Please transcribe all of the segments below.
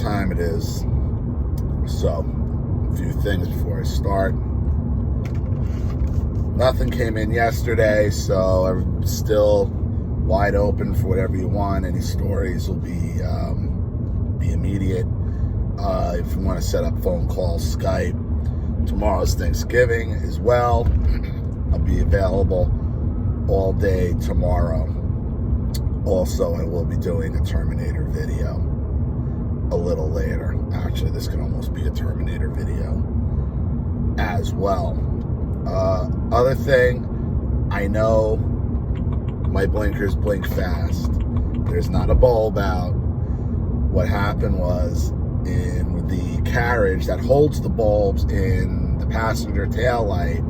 time it is. So, a few things before I start. Nothing came in yesterday, so I'm still wide open for whatever you want. Any stories will be immediate. If you want to set up phone calls, Skype. Tomorrow's Thanksgiving as well. I'll be available all day tomorrow. Also, I will be doing a Terminator video a little later. Actually, this can almost be a Terminator video as well. Other thing, I know my blinkers blink fast. There's not a bulb out. What happened was, in the carriage that holds the bulbs in the passenger tail light,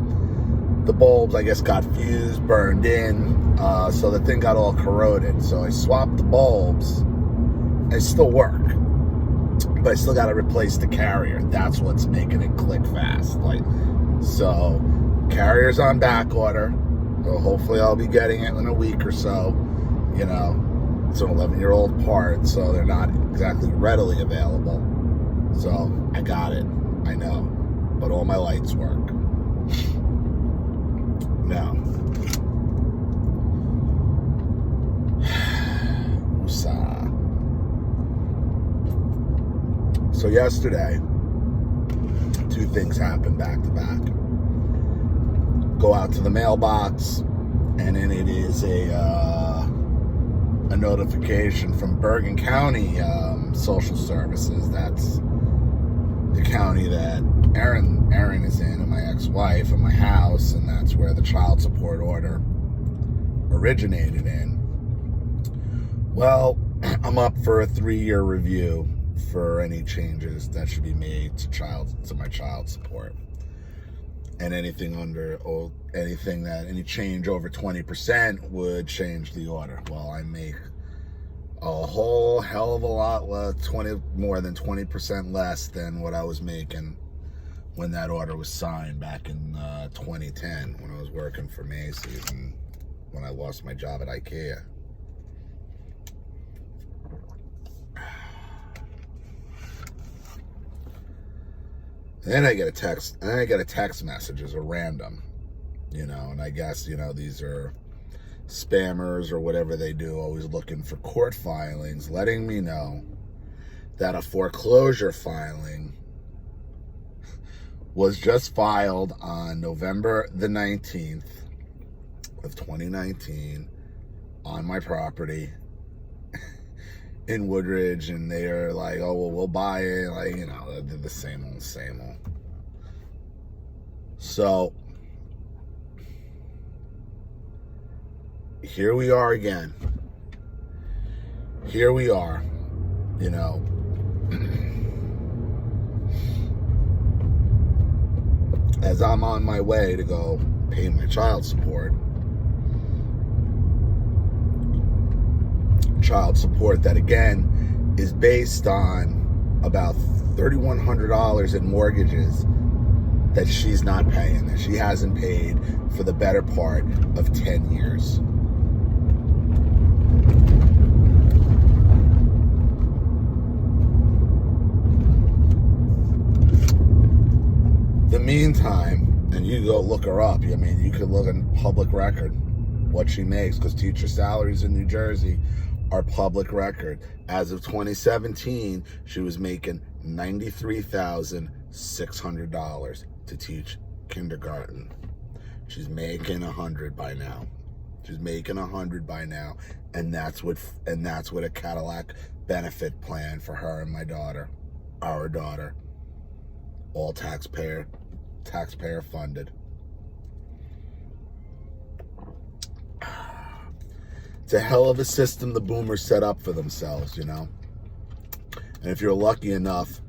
the bulbs, I guess, got fused, burned in, so the thing got all corroded. So I swapped the bulbs. They still work, but I still got to replace the carrier. That's what's making it click fast. So carrier's on back order. So hopefully I'll be getting it in a week or so. You know, it's an 11-year-old part, so they're not exactly readily available. So I got it. I know, but all my lights work. Now, so yesterday, two things happened back to back. Go out to the mailbox, and then it is a notification from Bergen County Social Services. That's the county that Erin is in, and my ex-wife, and my house, and that's where the child support order originated in. Well, I'm up for a 3-year review for any changes that should be made to my child support, and any change over 20% would change the order. Well, I make a whole hell of a lot more than 20% less than what I was making when that order was signed back in 2010 when I was working for Macy's and when I lost my job at IKEA. And then I get a text message as a random, and I guess, these are spammers or whatever they do, always looking for court filings, letting me know that a foreclosure filing was just filed on November the 19th of 2019 on my property in Woodridge, and they are like, oh, well, we'll buy it. They did the same old. So, here we are again. Here we are, as I'm on my way to go pay my child support. Child support that, again, is based on about $3,100 in mortgages that she's not paying, that she hasn't paid for the better part of 10 years. The meantime, and you go look her up. You could look in public record what she makes, because teacher salaries in New Jersey are public record. As of 2017, she was making $93,600 to teach kindergarten. She's making $100 by now. And that's what a Cadillac benefit plan for her and my daughter, our daughter, all taxpayer funded. It's a hell of a system the boomers set up for themselves, And if you're lucky enough,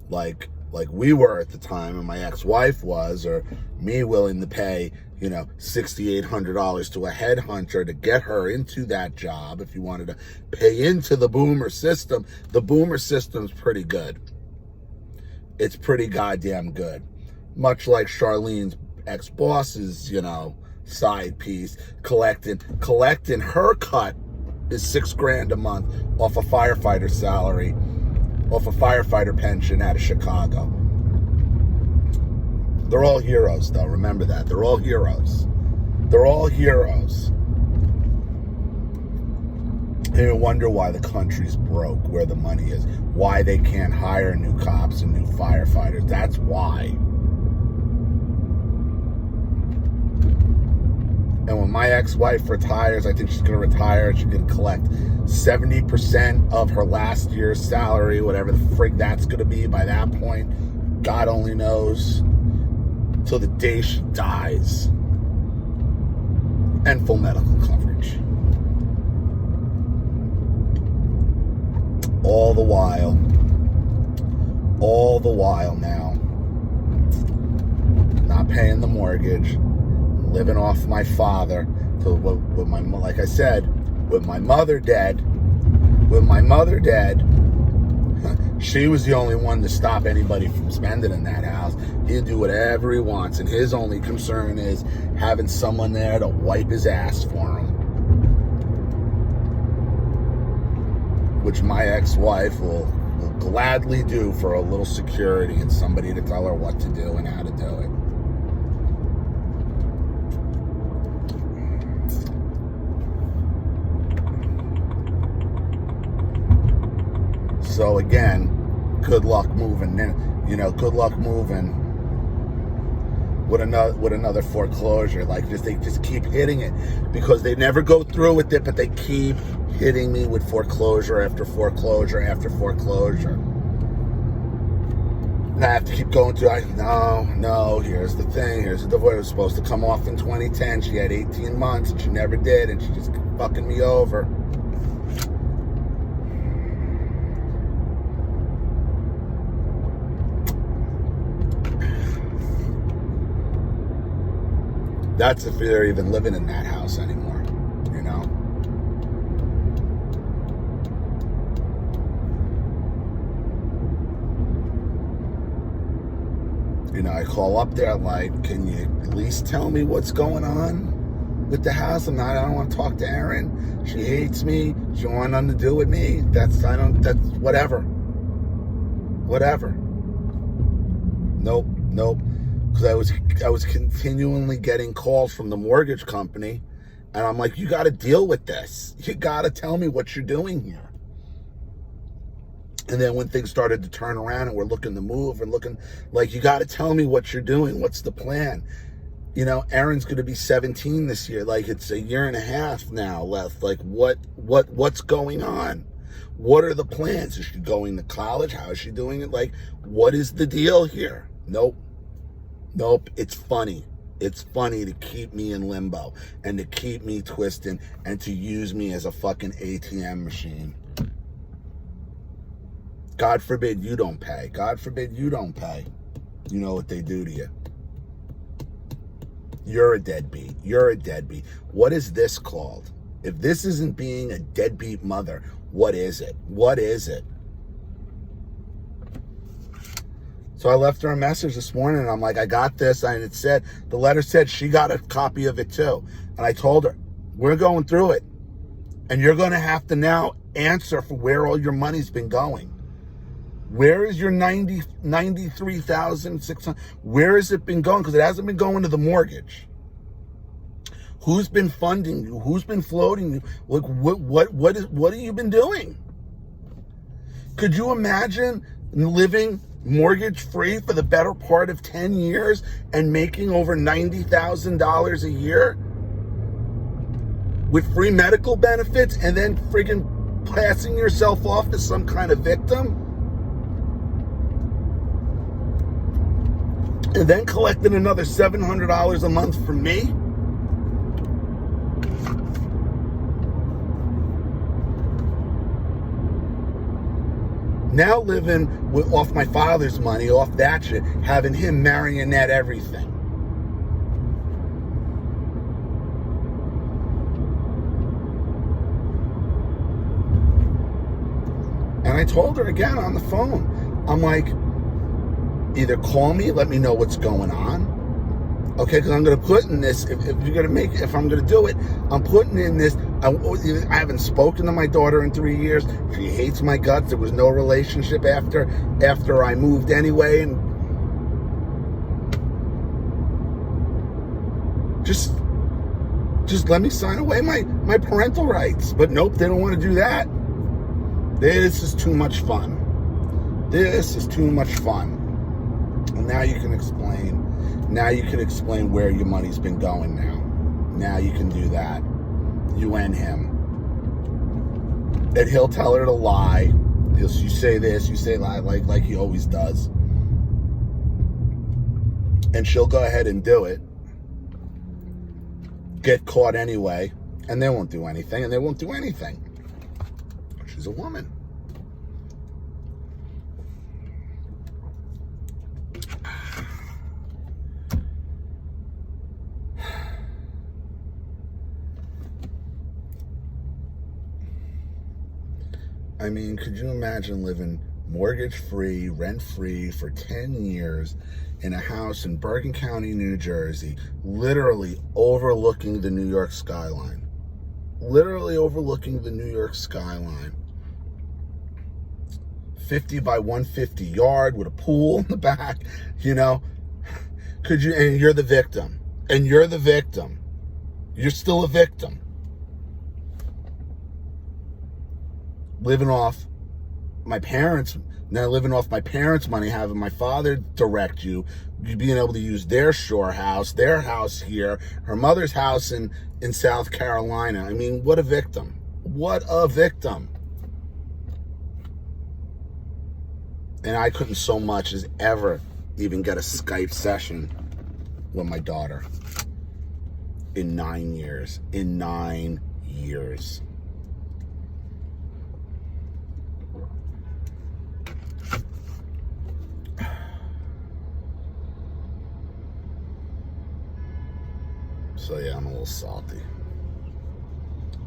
like we were at the time, and my ex-wife was, or me, willing to pay, $6,800 to a headhunter to get her into that job, if you wanted to pay into the boomer system, the boomer system's pretty good. It's pretty goddamn good. Much like Charlene's ex-boss's, side piece, collecting her cut is $6,000 a month off a firefighter salary off a firefighter pension out of Chicago. They're all heroes, though. Remember that. They're all heroes. They're all heroes. And you wonder why the country's broke, where the money is, why they can't hire new cops and new firefighters. That's why. And when my ex-wife retires, I think she's going to retire. She's going to collect 70% of her last year's salary, whatever the frig that's going to be by that point. God only knows. Till the day she dies. And full medical coverage. All the while now, not paying the mortgage, living off my father, with my, like I said, with my mother dead, she was the only one to stop anybody from spending in that house. He'll do whatever he wants, and his only concern is having someone there to wipe his ass for him. Which my ex-wife will gladly do for a little security and somebody to tell her what to do and how to do it. So again, good luck moving. Good luck moving with another foreclosure. Like they just keep hitting it because they never go through with it, but they keep hitting me with foreclosure after foreclosure after foreclosure. And I have to keep going through. No. Here's the thing. Here's the divorce. It was supposed to come off in 2010. She had 18 months, and she never did, and she just kept fucking me over. That's if they're even living in that house anymore, you know? I call up there like, can you at least tell me what's going on with the house? I don't want to talk to Erin. She hates me. She don't want nothing to do with me. That's whatever. Whatever. Nope. Because I was continually getting calls from the mortgage company, and I'm like, you got to deal with this. You got to tell me what you're doing here. And then when things started to turn around and we're looking to move and looking, like, you got to tell me what you're doing. What's the plan? Erin's going to be 17 this year. Like, it's a year and a half now left. Like, what's going on? What are the plans? Is she going to college? How is she doing it? Like, what is the deal here? Nope. It's funny. It's funny to keep me in limbo and to keep me twisting and to use me as a fucking ATM machine. God forbid you don't pay. God forbid you don't pay. You know what they do to you. You're a deadbeat. You're a deadbeat. What is this called? If this isn't being a deadbeat mother, what is it? What is it? So I left her a message this morning, and I'm like, I got this. And the letter said she got a copy of it too. And I told her, we're going through it. And you're going to have to now answer for where all your money's been going. Where is your $93,600? Where has it been going? Because it hasn't been going to the mortgage. Who's been funding you? Who's been floating you? Like, what have you been doing? Could you imagine living mortgage free for the better part of 10 years and making over $90,000 a year with free medical benefits and then friggin' passing yourself off as some kind of victim? And then collecting another $700 a month from me? Now living off my father's money, off that shit, having him marionette everything. And I told her again on the phone, I'm like, either call me, let me know what's going on. Okay, because I'm going to put in this, if I'm going to do it, I'm putting in this, I haven't spoken to my daughter in 3 years. She hates my guts. There was no relationship after I moved anyway. And just let me sign away my parental rights. But nope, they don't want to do that. This is too much fun. This is too much fun. And now you can explain. Now you can explain where your money's been going now. Now you can do that. You and him. And he'll tell her to lie. You say this, you say lie, like he always does. And she'll go ahead and do it. Get caught anyway. And they won't do anything. And they won't do anything. She's a woman. I mean, could you imagine living mortgage-free, rent-free for 10 years in a house in Bergen County, New Jersey, literally overlooking the New York skyline? Literally overlooking the New York skyline. 50 by 150 yard with a pool in the back, you know? Could you, and you're the victim. And you're the victim. You're still a victim. Living off my parents' money, having my father direct you being able to use their shore house, their house here, her mother's house in South Carolina. I mean, what a victim. What a victim. And I couldn't so much as ever even get a Skype session with my daughter in 9 years. In 9 years. So yeah, I'm a little salty.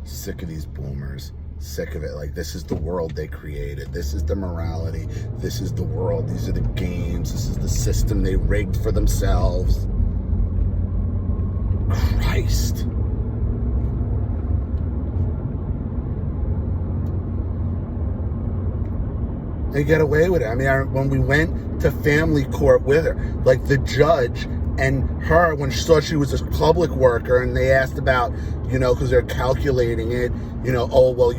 Sick of these boomers. Sick of it. Like, this is the world they created. This is the morality. This is the world. These are the games. This is the system they rigged for themselves. Christ. They get away with it. I mean, when we went to family court with her, like the judge and her, when she saw she was a public worker, and they asked about, you know, because they're calculating it, you know, oh, well,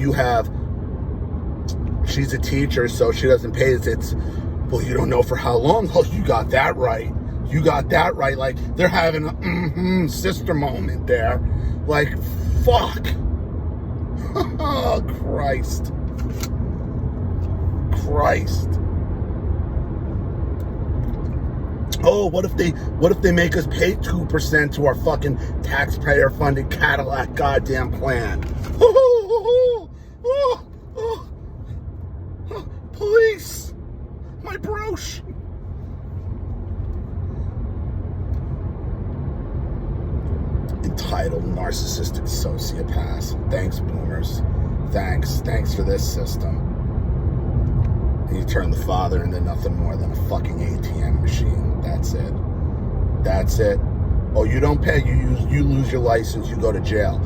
she's a teacher, so she doesn't pay it. It's, well, you don't know for how long. Oh, you got that right. You got that right. Like, they're having a sister moment there. Like, fuck. Oh, Christ. Christ. Oh, what if they make us pay 2% to our fucking taxpayer-funded Cadillac goddamn plan? Police! My brooch! Entitled, narcissistic sociopaths. Thanks, boomers. Thanks for this system. And you turn the father into nothing more than a fucking ATM machine. That's it. That's it. Oh, you don't pay, you lose your license, you go to jail.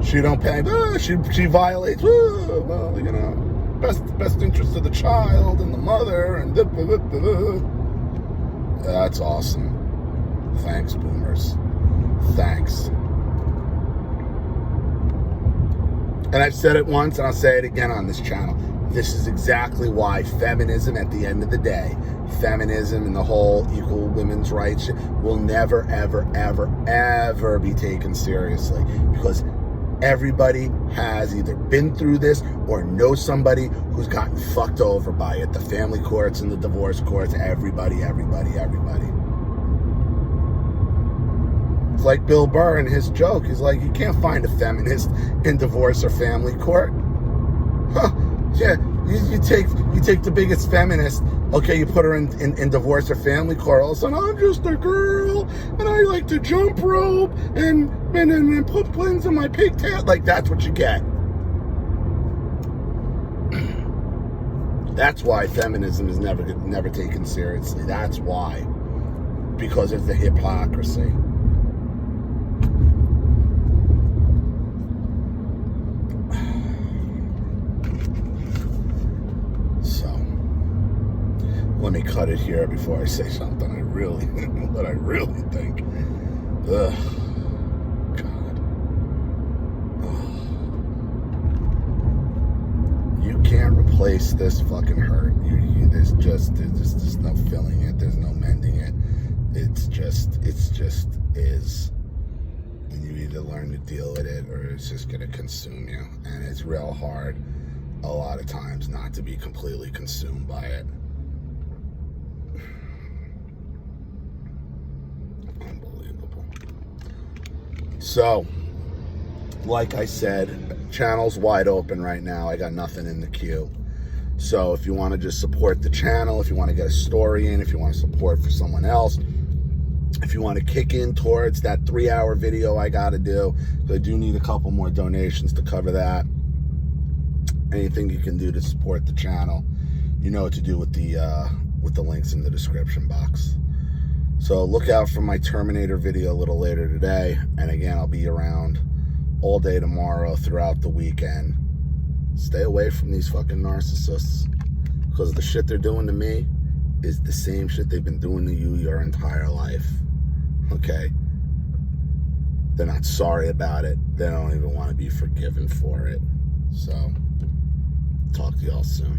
She don't pay, she violates, well, you know, best interest of the child and the mother, and that's awesome. Thanks, boomers. Thanks. And I've said it once, and I'll say it again on this channel. This is exactly why feminism, at the end of the day, feminism and the whole equal women's rights will never, ever, ever, ever be taken seriously. Because everybody has either been through this or knows somebody who's gotten fucked over by it. The family courts and the divorce courts, everybody. It's like Bill Burr and his joke. He's like, you can't find a feminist in divorce or family court. Huh. Yeah, you take the biggest feminist, okay, you put her in divorce or family court, all of a sudden, I'm just a girl, and I like to jump rope, and put pins in my pigtail. Like, that's what you get. That's why feminism is never taken seriously. That's why. Because of the hypocrisy. cut it here before I say something what I really think. Ugh. God. Ugh. You can't replace this fucking hurt. There's just no filling it. There's no mending it. It's just is. And you either learn to deal with it or it's just going to consume you. And it's real hard a lot of times not to be completely consumed by it. Unbelievable. So, like I said, channel's wide open right now. I got nothing in the queue. So if you want to just support the channel, if you want to get a story in, if you want to support for someone else, if you want to kick in towards that 3-hour video I got to do, I do need a couple more donations to cover that. Anything you can do to support the channel, you know what to do with the links in the description box. So look out for my Terminator video a little later today. And again, I'll be around all day tomorrow throughout the weekend. Stay away from these fucking narcissists, because the shit they're doing to me is the same shit they've been doing to you your entire life. Okay? They're not sorry about it. They don't even want to be forgiven for it. So, talk to y'all soon.